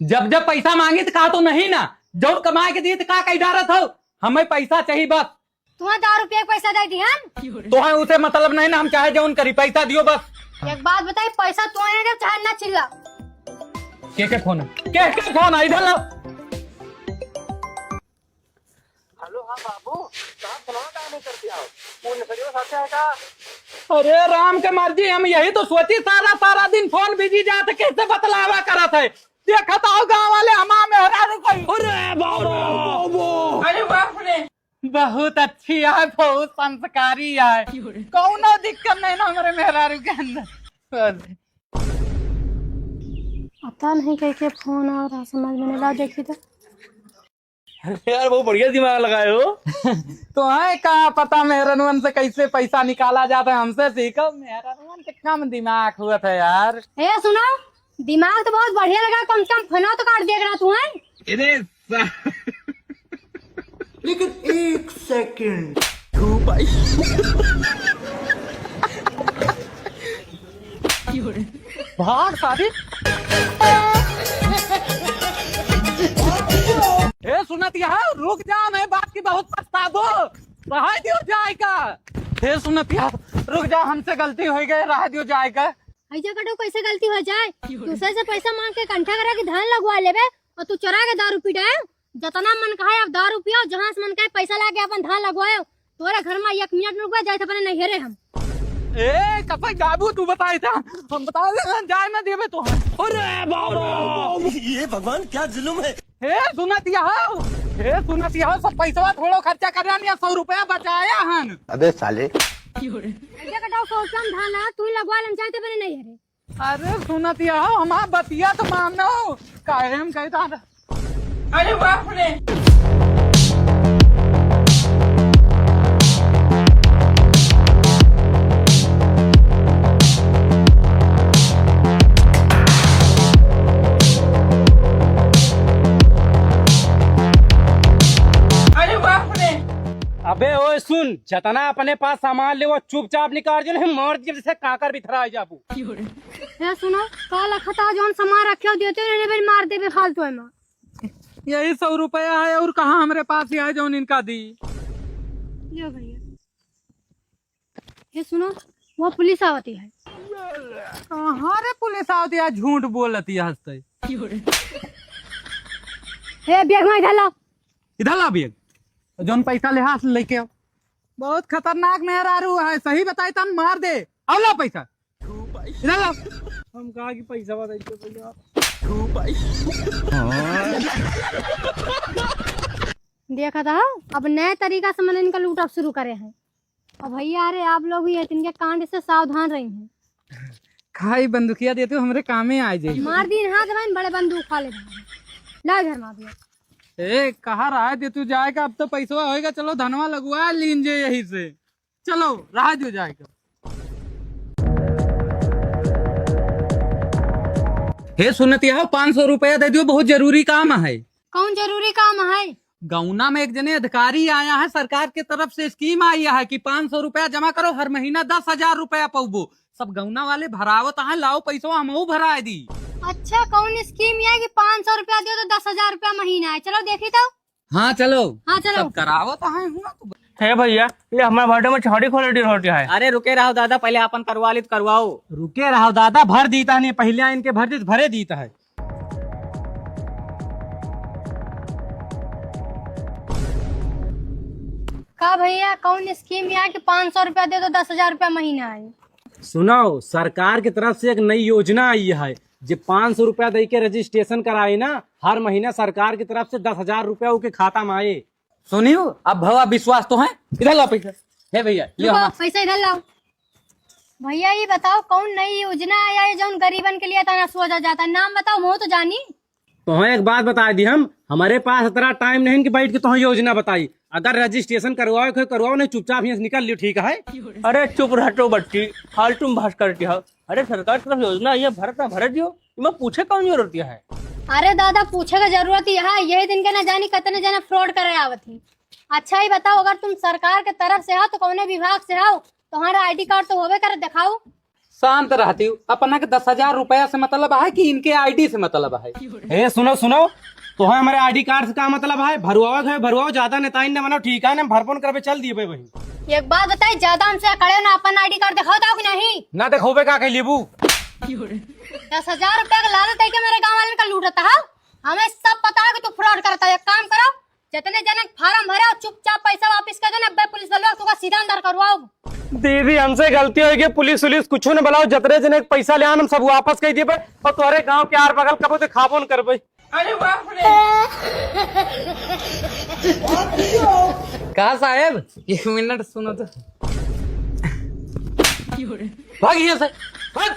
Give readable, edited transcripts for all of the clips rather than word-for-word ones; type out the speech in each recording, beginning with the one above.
जब जब पैसा मांगी तो कहा तो नहीं ना, जब कमाए के दिए तो कहा कही डारत हो, हमें पैसा चाहिए बस। तुम्हें 10 रुपया पैसा दे दी हम। तो है उसे मतलब नहीं ना, हम चाहे जो करी पैसा दियो बस। एक बात बताई, पैसा तुम्हें जब चाहे ना चिल्ला। के फोन है, के फोन है, इधर लो। हेलो, हाँ बाबू, कहाँ सुनाओ क्या नहीं करती आओ, पूर्ण सरियो साथे है का? अरे राम के मर्जी, हम यही तो सोची सारा सारा दिन फोन बिजी जाते कैसे बतलावा करत है। देखा तो गाँव वाले हमारे में हरा रुक। अरे बाबू, अरे बाप रे, बहुत अच्छी है, बहुत संस्कारी है, कौनो दिक्कत नहीं ना हमारे मेहरारू के अंदर। पता नहीं कैसे फोन आ रहा, समझ में नहीं ला। देखी तो यार बहुत बढ़िया दिमाग लगाए हो। तो है कहा पता मेहरनवन से कैसे पैसा निकाला जाता है, हमसे सीखो। मेहरनवन के कम दिमाग हुआ था यार। ए सुनो, दिमाग तो बहुत बढ़िया लगा, कम से कम फोन तो काट दिया तू है। लेकिन एक सेकंड, भाग शादी। ए सुनत यार, रुक जा, मैं बात की बहुत पछता दो, रहा दियो जाएगा। ए सुनत यार, रुक जा, हमसे गलती हो गई, रहा दियो जाएगा। ऐसा कटो कैसे गलती हो जाए, दूसरे से पैसा मांग के कंठा करा के धान लगवा लेबे और तू चरा के दारू पी जाए। जतना मन कहा अब दारू पियो, जहाँ से मन कहे पैसा लाके अपन धान लगवाओ। तोरे घर में 1 मिनट रुकवा जाए तो अपने नहीं हेरे हम। ए कपई बाबू, तू बताई था, हम बता दे जाए ना देवे तो। अरे बाबू, ये भगवान क्या जुल्म है। हे सुनत यार, हे सुनत यार, सब पैसा थोड़ा खर्चा करना नहीं, 100 रुपया बचाया हन। अबे साले, ऐसा कटाओ सोचम धान है, तू ही लगवा लेम चाहते अपने नहीं हेरे। अरे सुनत यार, हमारा बतिया तो मानो, काहे हम कहता। अरे बाप रे, अबे ओए सुन, जतना अपने पास सामान ले वो चुपचाप निकाल जो, नहीं मर जैसे काकर बिथरा जाबू। ए सुनो, काला खता जोन सामान रखे देते ने बेल मार देबे फालतू में। यही 100 रुपया है, और कहाँ हमारे पास है जो इनका दी। लो भैया, ये सुनो, वो पुलिस आवती है। कहाँ रे पुलिस आवती है, झूठ बोलती है हंसते। ए बैग में इधर ला, इधर ला बैग, जोन पैसा ले हाथ लेके आओ। बहुत खतरनाक मेहरारू है, सही बताई तो मार दे। आओ ला पैसा, इधर ला। हम कहा कि पैसा बताइए भैया। देखा था, अब नए तरीका से मैंने इनका लूट शुरू करे हैं। अब भैया अरे आप लोग भी इनके कांड से सावधान रही हैं। खाई बंदूकिया देते हो, हमारे काम में आ जाए। मार दी हाथ में बड़े बंदूक खा ले। ला घर में दिया। ए कहा रहा दे तू जाएगा, अब तो पैसा होएगा, चलो धनवा लगवा लीजिए यही से, चलो रहा जो जाएगा। हे सुनती है, 500 रुपया दे दियो, बहुत जरूरी काम है। कौन जरूरी काम है? गौना में एक जने अधिकारी आया है, सरकार की तरफ से स्कीम आई है कि 500 रुपया जमा करो, हर महीना 10,000 रुपया पाओ। सब गौना वाले भरावत है, लाओ पैसा हम भरा दी। अच्छा, कौन स्कीम है कि 500 रुपया दो तो 10,000 रुपया महीना है? चलो देखी तो। हाँ चलो, हाँ चलो, सब करावत है। है भैया, ये हमारे भाटे में छाड़ी क्वालिटी रोटी है। अरे रुके रहो दादा, पहले अपन करवा ली तो करवाओ। रुके रहो दादा, भर दीता नहीं, पहले इनके भरे दीता है। का भैया कौन स्कीम है कि 500 रुपया दे तो 10,000 रुपया महीना है? सुनो, सरकार की तरफ से एक नई योजना आई है, जो 500 रुपया दे के रजिस्ट्रेशन कराए ना, हर महीना सरकार की तरफ से 10,000 रुपया उनके खाता में आए। सुनियो, अब भवा विश्वास तो है, इधर लाओ पैसा। है भैया, पैसा इधर लाओ। भैया ये बताओ, कौन नई योजना आया है जो गरीबन के लिए तना सोचा जाता है? नाम बताओ, मुँह तो जानी। तो एक बात बता दी, हम हमारे पास इतना टाइम नहीं कि बैठ के तो योजना बताई। अगर रजिस्ट्रेशन करवाओ नहीं, चुपचाप यहाँ से निकल लियो, ठीक है? अरे चुप रहो बच्ची, फालतू में भाष करती है। अरे सरकार की तरफ योजना ये भर दियो, मैं पूछे कौन जरूरत है? अरे दादा पूछे का जरूरत ही है, यही दिन के न जानी कतने जना फ्रॉड करे आवत ही। अच्छा ही बताओ, अगर तुम सरकार के तरफ से हो तो कौन विभाग से हो? तुम्हारा ID कार्ड तो होवे कर दिखाओ। शांत रहती हूँ। अपना के 10,000 रुपया से मतलब है कि इनके आईडी से मतलब है? ए सुनो सुनो, तो है हमारे आईडी कार्ड से का मतलब है? भरुआवा है भरुआवा, ज्यादा नेता ने मनो ठीक है ना, भरपोन कर चल दिए भाई वही। एक बात बताई, ज्यादा हमसे खड़े ना, अपन आईडी कार्ड दिखाओ था कि नहीं? ना देखोबे का कह लेबू। 10,000 रुपया का लालच है कि मेरे गाँव वाले का लूटता है। हमें सब पता है कि तू फ्रॉड करता है। एक काम करो, जितने जन फार्म भरे और चुपचाप पैसा वापस कर देना। अब्बे पुलिस वालों तुका सीधा अंदर करवाओ। दीदी हमसे गलती हो गई, पुलिस उलिस कुछ न बुलाओ, जतरे जने पैसा ले आन हम सब वापस कर दिए और तुम्हारे गांव के आर बगल कबो तो खाबोन कर भाई। अरे बाप रे। कहा साहेब, 1 मिनट सुनो तो। भाग यहाँ से, भाग।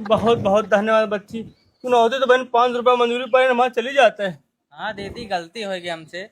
बहुत बहुत धन्यवाद बच्ची, तू ना होते तो बहन 5 रुपया मंजूरी पर हमारा चली जाता है। हाँ दीदी, गलती हो गई हमसे।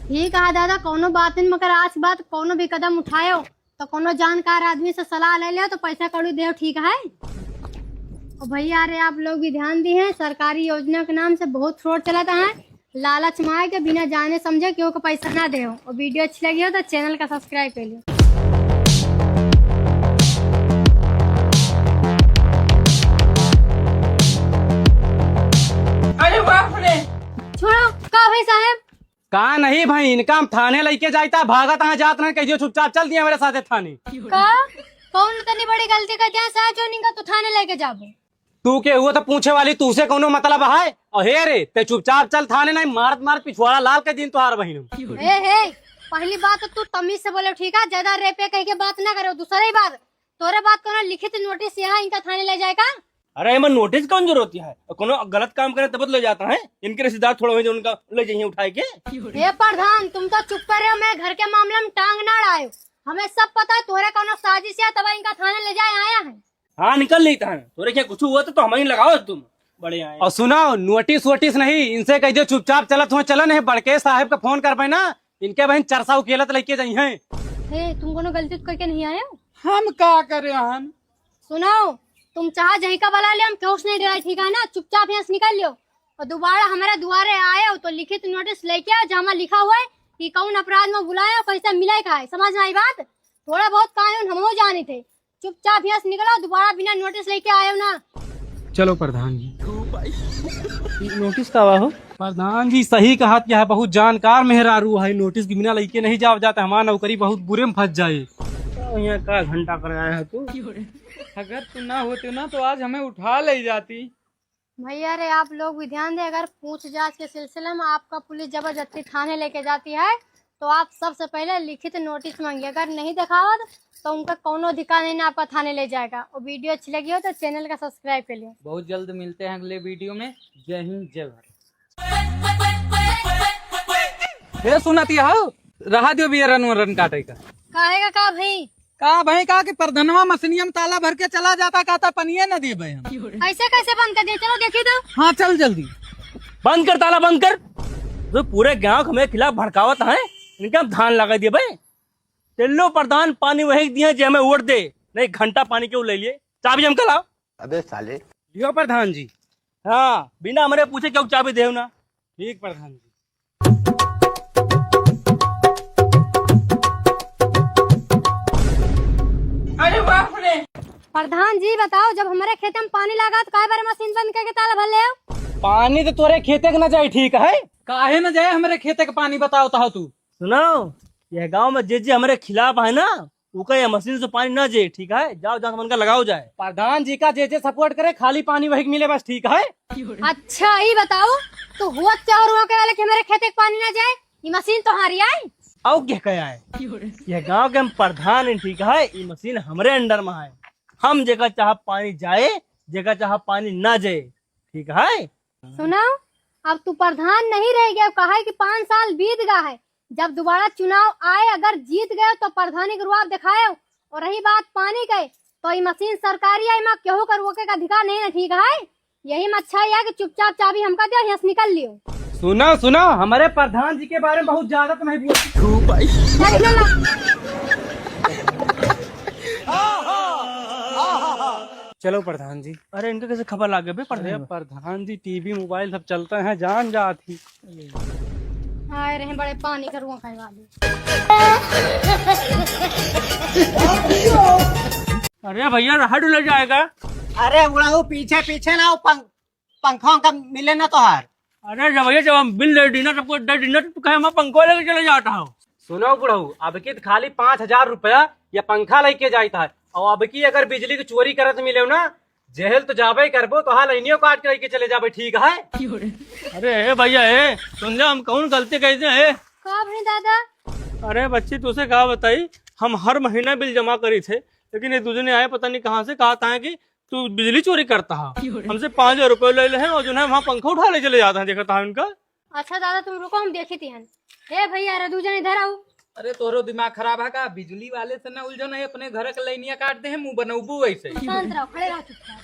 ठीक है दादा, कोनो बात नहीं, मगर आज बात कोनो भी कदम उठायो तो कोनो जानकार आदमी से सलाह ले लियो तो पैसा कौड़ी दे, ठीक है? और भैया अरे आप लोग भी ध्यान दिए हैं, सरकारी योजना के नाम से बहुत फ्रॉड चलाता है। लालच में आए के बिना जाने समझे क्यों को पैसा ना दे। और वीडियो अच्छी लगी हो तो चैनल का सब्सक्राइब कर लियो। अरे बाप रे। छोड़ो का भाई साहब, कहा नहीं भाई, इनका हम थाने लेके जाता भागत यहाँ जात नहीं, कहियो चुपचाप चल दिया मेरे साथ थाने। का कौन इतनी बड़ी गलती कर दिया साहब जो निका तो थाने लेके जाबो? तू के हुआ तो पूछे वाली, तू से कोनो मतलब है? और हे रे ते चुपचाप चल थाने, नहीं मारत मारत पिछवाड़ा लाल के दिन तुहार बहिन। हे पहली बात तो तू तमीज से बोलो, ठीक है? ज्यादा रेपे कह के बात ना करो। दूसरी बात, तोरे बात कोनो लिखित नोटिस यहाँ इनका थाने ले जाएगा। अरे एमन नोटिस कौन जरूरत है? कोनो गलत काम करे तब ले जाता है। इनके रिश्तेदार थोड़ा हो जो उनका ले जाइए उठाए के। हे प्रधान, तुम तो चुप कर रहे हो, मैं घर के मामले में टांग ना अड़ायो। हमें सब पता है तोरे कोनो साजिश है, तब इनका थाने ले जाए आया है। हाँ निकल नहीं था, तोरे क्या कुछ हुआ तो हमें लगाओ तुम बड़े आए। और सुनो, नोटिस वोटिस नहीं, इनसे कह दो चुपचाप चलत हुआ चलन है, बड़के साहब का फोन कर पाए ना, इनके बहन चरसा उकेलत लेके जाई है। हे तुम कोनो गलती करके नहीं आए हो? हम क्या करे हम? सुनो, तुम चाहे जही का बला ले, हम क्यों नहीं डराए, ठीक है ना? चुपचाप यहाँ से निकल लियो और दोबारा हमारे द्वारे आए हो तो लिखित नोटिस लेके आओ जहाँ लिखा हुआ है कि कौन अपराध में बुलाया, पैसा मिला का है। समझ में आई बात? थोड़ा बहुत कानून हम हो जाने थे। चुपचाप यहाँ से निकलो, दोबारा बिना नोटिस लेके आए हो ना। चलो प्रधान जी। नोटिस का हुआ हो? प्रधान जी सही कहा, यह बहुत जानकार मेहरारू है, नोटिस के बिना लेके नहीं जाओ जाता, हमारा नौकरी बहुत बुरे में फंस जाए। यहाँ का घंटा कर आया है तू? अगर तू ना होती ना तो आज हमें उठा ले जाती। भैया रे आप लोग भी ध्यान दें, अगर पूछ जांच के सिलसिले में आपका पुलिस जबरदस्ती थाने लेके जाती है तो आप सबसे पहले लिखित नोटिस मांगिए। अगर नहीं दिखावा तो उनका कोनो अधिकार नहीं ना आपका थाने ले जाएगा। और वीडियो अच्छी लगी हो तो चैनल का सब्सक्राइब कर लियो। बहुत जल्द मिलते हैं अगले वीडियो में। जय हिंद जय भारत। हे सुनती हो, रहा दियो भी रन काटे का। कहेगा का भाई? का भाई का कि प्रधनवा मशीनिया में ताला भर के चला जाता, कहता पनिया न दिए भाई हम। ऐसे कैसे बंद कर दिया? चलो देखिए तो। हाँ चल जल्दी बंद कर, ताला बंद कर। तो पूरे गांव हमें खिलाफ भड़कावत है, इनका धान लगा दिए भाई। चलो प्रधान, पानी वही दिए जे हमें उड़ दे, नहीं घंटा पानी क्यों ले लिए? चाबी हम कल आओ। अबे साले। लियो प्रधान जी। हाँ बिना हमारे पूछे क्यों चाबी दे ना। ठीक प्रधान जी। अरे बाप रे। प्रधान जी बताओ, जब हमारे खेत में पानी लगा तो काहे बारे मशीन बंद करके ताला भर ले आओ? पानी तो तोरे खेते के न जाए, ठीक है? काहे न जाए हमारे खेते का पानी, बताओ तो तू। सुनो, यह गांव में जे हमारे खिलाफ है ना, उनका ये मशीन से पानी न जाए, ठीक है? जाओ जाओ मन का लगाओ जाए। प्रधान जी का जे सपोर्ट करे, खाली पानी वही मिले बस, ठीक है? अच्छा ही बताओ, तो हुआ क्या और हुआ क्या कि हमारे खेते का पानी ना जाए? ये मशीन तो हारी आई। आओ क्या कहा है? यह गांव के हम प्रधान हैं, ठीक है? ये मशीन हमारे अंडर में है। हम जगह चाह पानी जाए, जगह चाह पानी ना जाए, ठीक है? सुनो, अब तू प्रधान नहीं रह गया। कहा है कि 5 साल बीत गया है, जब दोबारा चुनाव आए अगर जीत गए तो प्रधानी के रुआब दिखाए। और रही बात पानी के, तो ये मशीन सरकारी है, मैं केहू कर रोके का अधिकार नहीं है, ठीक है? यही में अच्छा है कि चुपचाप चाबी हमका दो, यहाँ से निकल लियो। सुनो सुनो, हमारे प्रधान जी के बारे में बहुत ज्यादा तो नहीं बोल। चलो प्रधान जी। अरे इनका कैसे खबर लग गई अरे प्रधान जी, टीवी मोबाइल सब चलते हैं, जान जाती। आए रहे बड़े पानी का रुआ खाए वाले। अरे भैया राहत ले जाएगा। अरे उड़ाऊ पीछे पीछे ना वो पंखों का मिले ना तो हार। अरे जब भैया जब हम बिल दे डिनर सबको दे डिनर तो कहे मैं पंखो लेके चले जाता हूँ। सुनो बुढ़ऊ, अब की खाली 5,000 रुपया या पंखा लेके जाता है, और अब की अगर बिजली की चोरी करत मिले ना, जेल तो जाबे करबो, तो हाँ लाइनियों काट के लेके चले जाबे, ठीक है? अरे भैया सुन जा, हम कौन गलती कैसे है? का भाई दादा? अरे बच्ची तुझसे कहा बताई, हम हर महीना बिल जमा करी थे, लेकिन ये दूसरे ने आए पता नहीं कहाँ से, कहा था कि तू बिजली चोरी करता है, हमसे 5,000 रुपए ले ले हैं और जो है वहाँ पंखा उठा ले चले जाता है, देखा था उनका। अच्छा दादा तुम रुको, हम देखी थी। हे भैया रे दूजन इधर आओ। अरे तोरो दिमाग खराब है का? बिजली वाले से ना उलझो नहीं, अपने घर के लाइनिया काट दे हैं मुंह बनौबू वैसे। शांत रहो, खड़े रहो चुपचाप।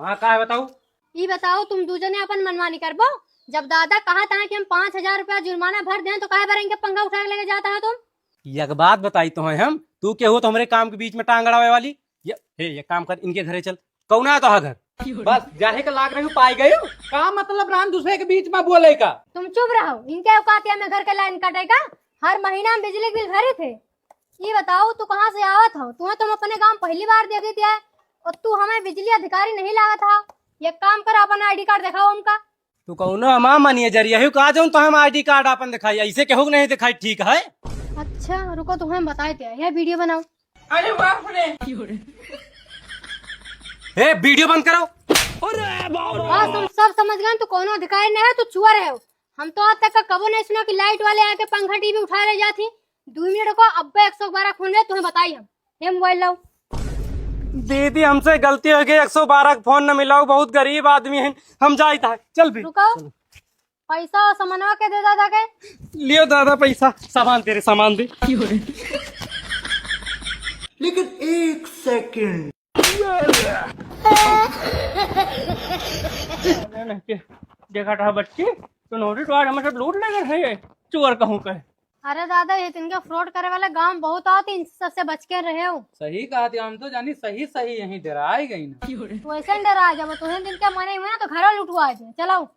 हाँ का है बताऊ? ये बताओ तुम दूजने अपन मनमानी करबो? जब दादा कहा था कि हम 5,000 रुपया जुर्माना भर दें तो काहे भरेंगे पंखा उठा के लेके जाता है तुम? एक बात बताई तो है हम, तू क्या हो तो हमारे काम के बीच में टांग अड़ावे वाली? ये काम कर, इनके घरे चल। कौन है तो घर? बस जाहे का लाग रही हूँ, पाई गई हो? का मतलब रान दूसरे के बीच में बोले का? तुम चुप रहो, इनके औकातिया में घर के लाइन कटेगा। हर महीना हम बिजली बिल भरे थे। ये बताओ तू कहाँ से आवत हो? तुम्हें तुम अपने गांव पहली बार देखी थी और तू हमें बिजली अधिकारी नहीं लगा था। ये काम कर, अपन ID कार्ड दिखाओ हमका। तू कौन हमा मानिए जरिया हो, कहा जाऊँ तो हम ID कार्ड अपन दिखाई, ऐसे कहू नहीं दिखाई, ठीक है? अच्छा रुको, तुम्हें बताए थे यह वीडियो बनाओ। अरे बाप रे! ए वीडियो बंद करो। हाँ तुम सब समझ गए, तू कोनो अधिकारी नहीं है, तू चुआ रहे हो। हम तो आज तक का कबो नहीं सुना कि लाइट वाले आके पंखा टीवी उठा ले जाती। 2 मिनट को अब्बे 112 फोन ले, तुम्हें बताई हम। ये मोबाइल लाओ। दीदी हमसे गलती हो गई, 112 का फोन न मिलाओ, बहुत गरीब आदमी है, हम जाता है। चल भी रुको, पैसा और सामानवा के दे दादा के। लियो दादा पैसा, सामान तेरे सामान दे। लेकिन 1 सेकंड। देखा था बच्ची तो नोटिस वार्ड हमें सब लूट ले गए हैं, चोर कहूँ कहे। अरे दादा ये तिनके फ्रॉड करे वाले गांव बहुत आते, इन सबसे बच के रहे हो। सही कहा थी, हम तो जानी सही सही यहीं डराई गई ना। तो ऐसे डरा जब तुम्हें दिन के मने हुए ना तो घर लुटवा दे। चलाओ।